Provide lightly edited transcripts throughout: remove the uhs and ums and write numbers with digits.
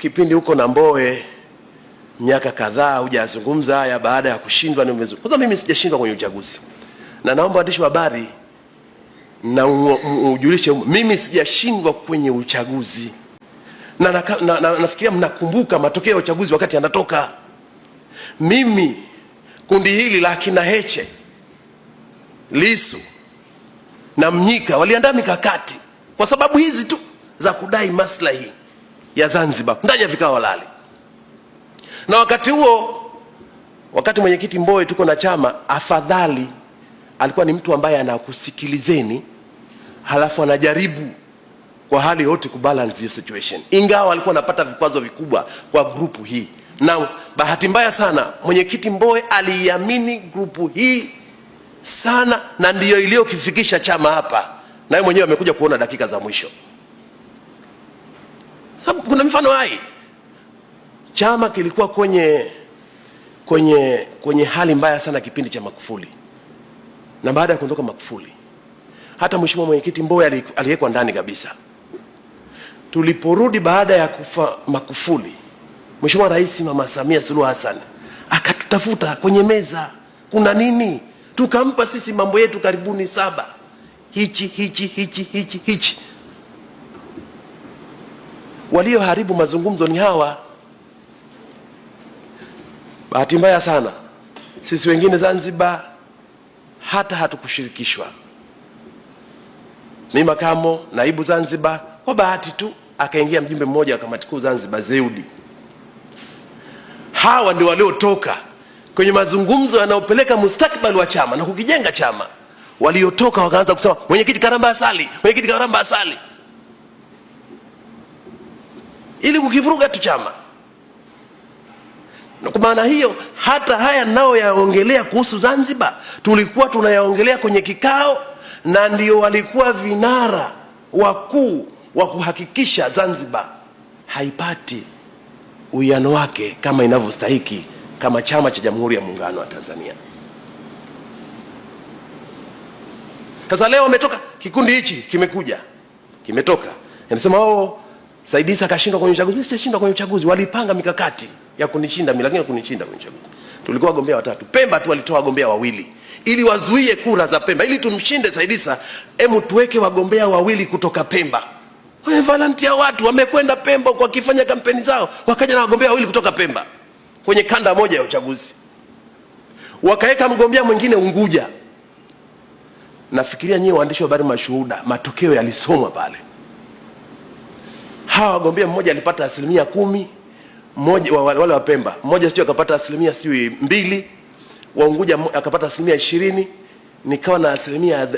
kipindi huko na Mbowe miaka kadhaa hujazungumza haya baada ya kushindwa ni umezungumza. Kwanza mimi sijashindwa kwenye uchaguzi. Na naomba waandishi wa habari na ujulishe mimi sijashindwa kwenye uchaguzi. Na nafikiria mnakumbuka matokeo ya uchaguzi wakati yanatoka. Mimi kundi hili la kina Heche, Lissu na Mnyika waliandaa mikakati kwa sababu hizi tu za kudai maslahi ya Zanzibar ndani ya vikao halali. Na wakati huo, wakati mwenyekiti Mbowe tuko na chama, afadhali alikuwa ni mtu ambaye anakusikilizeni halafu anajaribu kwa hali yote kubalance hiyo situation, ingawa alikuwa anapata vikwazo vikubwa kwa grupu hii. Na bahati mbaya sana mwenyekiti Mbowe aliamini grupu hii sana, na ndiyo iliyokifikisha chama hapa, naye mwenyewe amekuja kuona dakika za mwisho. Sababu kuna mifano hai. Chama kilikuwa kwenye hali mbaya sana kipindi cha Magufuli, na baada ya kuondoka Magufuli hata mheshimiwa mwenyekiti Mbowe aliwekwa ndani kabisa. Tuliporudi baada ya kufa Magufuli, Mheshimiwa Rais Mama Samia Suluhu Hassan akatutafuta kwenye meza, kuna nini? Tukampa sisi mambo yetu karibuni 7, hichi. Walioharibu mazungumzo ni hawa. Bahati mbaya sana sisi wengine Zanzibar hata hatukushirikishwa. Mimi makamo naibu Zanzibar, kwa bahati tu akaingia mjumbe mmoja wa kamati kuu Zanzibar, Zeudi. Hawa ndio waliotoka kwenye mazungumzo yanayopeleka mustakabali wa chama na kukijenga chama. Waliotoka wakaanza kusema mwenyekiti Karamba asali, mwenyekiti Karamba asali, ili kukivuruga tu chama. Na kwa maana hiyo hata haya nao yaongelea kuhusu Zanzibar tulikuwa tunayaongelea kwenye kikao, na ndio walikuwa vinara wakuu wa kuhakikisha Zanzibar haipati uwiano wake kama inavyostahiki kama chama cha Jamhuri ya Muungano wa Tanzania. Sasa leo wametoka, kikundi hichi kimetoka yanasema Said Issa kashindwa kwenye uchaguzi. Mimi sijashindwa kwenye uchaguzi. Walipanga mikakati ya kunishinda mimi, lakini kunishinda kwenye uchaguzi. Tulikuwa wagombea 3. Pemba tu walitoa wagombea 2 ili wazuie kura za Pemba. Ili tumshinde Said Issa, tuweke wagombea 2 kutoka Pemba. Volunteer watu wamekwenda Pemba kwa kifanya kampeni zao, wakaja na wagombea 2 kutoka Pemba kwenye kanda moja ya uchaguzi. Wakaweka mgombea mwingine Unguja. Nafikiria nyinyi waandishi wa habari mashuhuda, matokeo yalisomwa pale. Hawa wagombea, mmoja alipata 10%, mmoja wale wa Pemba, mmoja sio akapata 2%, wa Unguja akapata 20%, nikawa na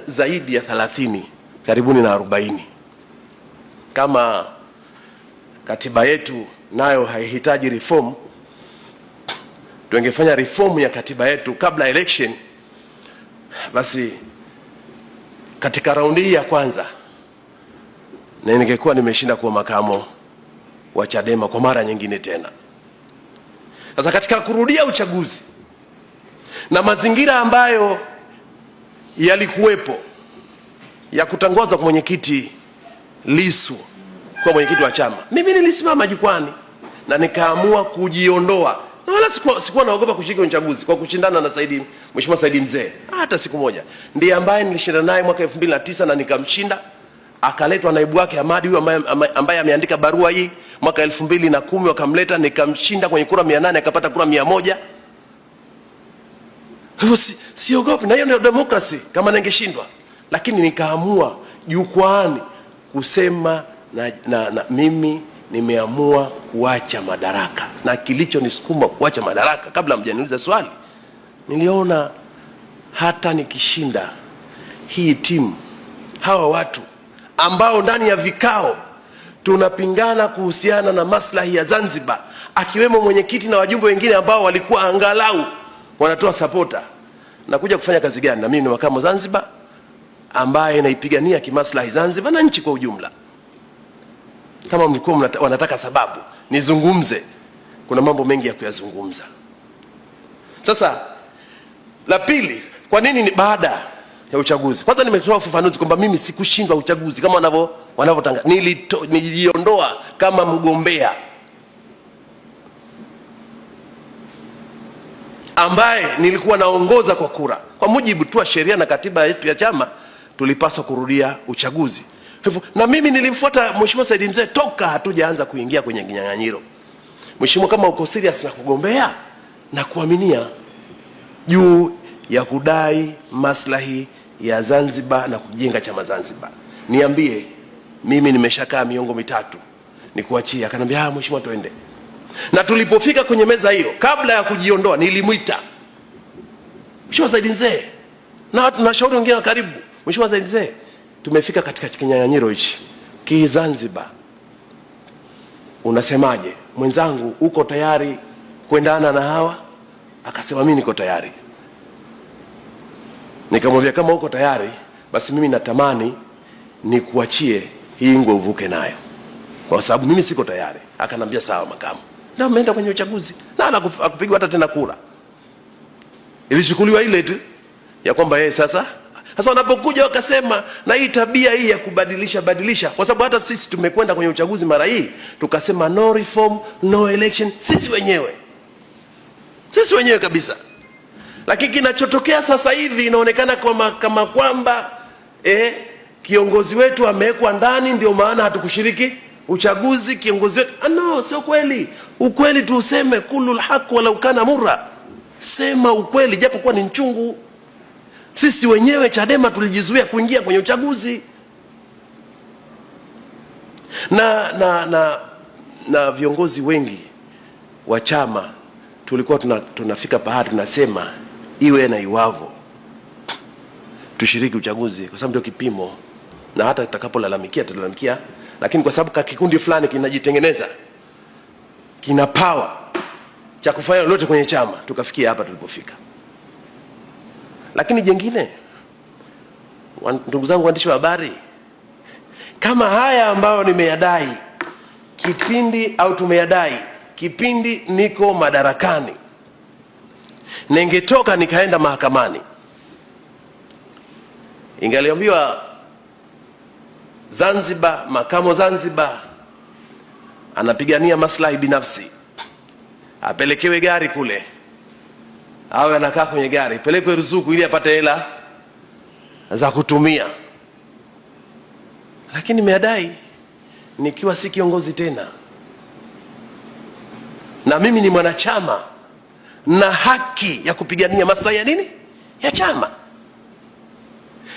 zaidi ya 30, karibuni na 40. Kama katiba yetu nayo haihitaji reform, tungefanya reform ya katiba yetu kabla election, basi katika raundi hii ya kwanza na ningekuwa nimeshinda kuwa makamo wa Chadema kwa mara nyingine tena. Sasa katika kurudia uchaguzi na mazingira ambayo yalikuwepo ya kutangazwa kwa mwenyekiti Lissu kwa mwenyekiti wa chama, mimi nilisimama jukwani na nikaamua kujiondoa, na wala sikuwa naogopa kushiriki uchaguzi kwa kushindana na Mheshimiwa Said Mzee hata siku moja. Ndiye ambaye nilishinda naye mwaka 2009 na nikamshinda. Akaletwa naibu wake Hamadi, huyu ambaye ameandika barua hii, mwaka 2010 wakamleta, nikamshinda kwenye kura 800, akapata kura 100. Hivyo siogopi, na hiyo ndio demokrasi kama ningeshindwa. Lakini nikaamua jukwani kusema na mimi nimeamua kuacha madaraka, na kilichonisukuma kuacha madaraka, kabla mjaniuliza swali, niliona hata nikishinda hii timu, hawa watu ambao ndani ya vikao tunapingana kuhusiana na maslahi ya Zanzibar, akiwemo mwenyekiti na wajumbe wengine ambao walikuwa angalau wanatoa supporta, na kuja kufanya kazi gani? Na mimi ni makamu Zanzibar ambaye naipigania kimaslahi Zanzibar na nchi kwa ujumla. Kama mlikuwa wanataka sababu nizungumze, kuna mambo mengi ya kuyazungumza. Sasa la pili, kwa nini ni baada ya uchaguzi? Kwanza nimetoa ufafanuzi kwamba mimi sikushindwa uchaguzi kama wanavyotangaza. Nilijiondoa kama mgombea ambaye nilikuwa naongoza kwa kura. Kwa mujibu tu wa sheria na katiba yetu ya chama, tulipaswa kurudia uchaguzi. Hivyo na mimi nilimfuata Mheshimiwa Said Mzee toka hatujaanza kuingia kwenye kinyang'anyiro. Mheshimiwa, kama uko serious na kugombea na kuaminia juu ya kudai maslahi ya Zanzibar na kujenga chama Zanzibar, niambie, mimi nimeshakaa miongo mitatu nikuachia. Akanambia mheshimiwa, twende. Na tulipofika kwenye meza hiyo, kabla ya kujiondoa, nilimwita Mheshimiwa Said Mzee na tunashauri wengine wa karibu, Mheshimiwa Said Mzee, tumefika katika kinyang'anyiro hichi Zanzibar, unasemaje? Mwenzangu, uko tayari kuendana na hawa? Akasema mimi niko tayari. Nikamwambia kama uko tayari, basi mimi natamani nikuachie hii ngwe uvuke nayo, kwa sababu mimi siko tayari. Akanambia sawa makamu, na ameenda kwenye uchaguzi na akupigwa hata tena kura. Ilichukuliwa ile tu ya kwamba yeye sasa wanapokuja wakasema na hii tabia hii ya kubadilisha, kwa sababu hata sisi tumekwenda kwenye uchaguzi mara hii tukasema no reform no election, sisi wenyewe kabisa. Lakini kinachotokea sasa hivi inaonekana kama kwamba kiongozi wetu amewekwa ndani, ndio maana hatukushiriki uchaguzi kiongozi wetu. No, sio kweli. Ukweli tu useme, kulul haq walau kana murra. Sema ukweli japo kuwa ni mchungu. Sisi wenyewe Chadema tulijizuia kuingia kwenye uchaguzi. Na viongozi wengi wa chama tulikuwa tunafika pahali tunasema iwe na iwavo tushiriki uchaguzi, kwa sababu ndio kipimo, na hata tutalalamikia, lakini kwa sababu kikundi fulani kinajitengeneza, kina power cha kufanya lolote kwenye chama, tukafikia hapa tulipofika. Lakini jengine, ndugu zangu waandishi wa habari, kama haya ambayo nimeyadai tumeyadai kipindi niko madarakani, ningetoka nikaenda mahakamani, ingaliambiwa Zanzibar, makamo Zanzibar anapigania maslahi binafsi, apelekewe gari kule, awe anakaa kwenye gari, pelekwe ruzuku ili apate hela za kutumia. Lakini nimedai nikiwa si kiongozi tena, na mimi ni mwanachama na haki ya kupigania maslahi ya nini? Ya chama.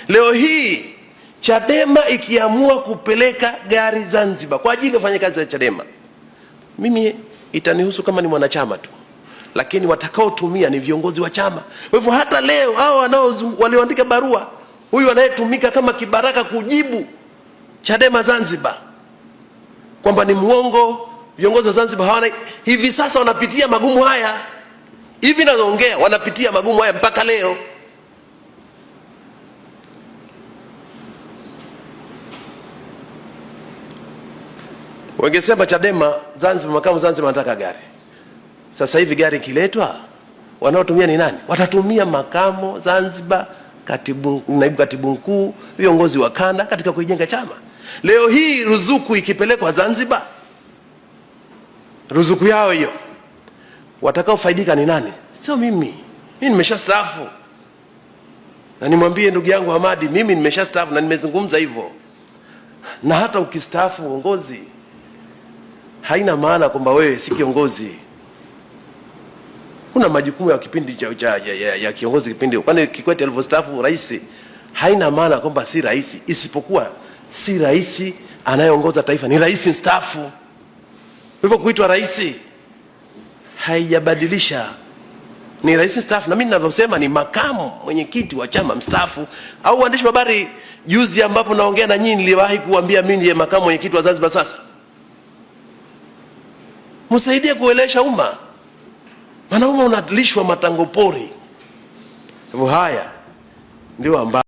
Leo hii Chadema ikiamua kupeleka gari Zanzibar kwa ajili ya wafanyakazi wa Chadema, mimi itanihusu kama ni mwanachama tu, lakini watakaotumia ni viongozi wa chama. Kwa hivyo hata leo hao walioandika barua, huyu anayetumika kama kibaraka kujibu Chadema Zanzibar kwamba ni muongo, viongozi wa Zanzibar hawana, hivi sasa wanapitia magumu haya. Hivi naongea wanapitia magumu haya mpaka leo. Wangesema Chadema Zanzibar, makamu Zanzibar anataka gari. Sasa hivi gari kiletwa, wanaotumia ni nani? Watatumia makamo Zanzibar, naibu katibu mkuu, viongozi wa kanda katika kujenga chama. Leo hii ruzuku ikipelekwa Zanzibar, ruzuku yao hiyo, watakao faidika ni nani? Sio mimi. Mimi nimeshastaafu. Na nimwambie ndugu yangu Hamadi, mimi nimeshastaafu na nimezungumza hivyo. Na hata ukistaafu uongozi, haina maana kwamba wewe si kiongozi. Kuna majukumu ya kipindi ya kiongozi kipindi. Kwani Kikwete alivyostaafu rais, haina maana kwamba si rais, isipokuwa si rais anayeongoza taifa, ni rais mstaafu. Hivyo kuitwa rais haijabadilisha, ni rais mstaafu. Na mimi ninavyosema ni makamu mwenyekiti wa chama mstaafu. Au waandishi wa habari, juzi ambapo naongea na nyinyi niliwahi kuambia mimi ndiye makamu mwenyekiti wa Zanzibar sasa. Msaidie kuelesha umma, maana umma unalishwa matango pori. Hivyo haya ndio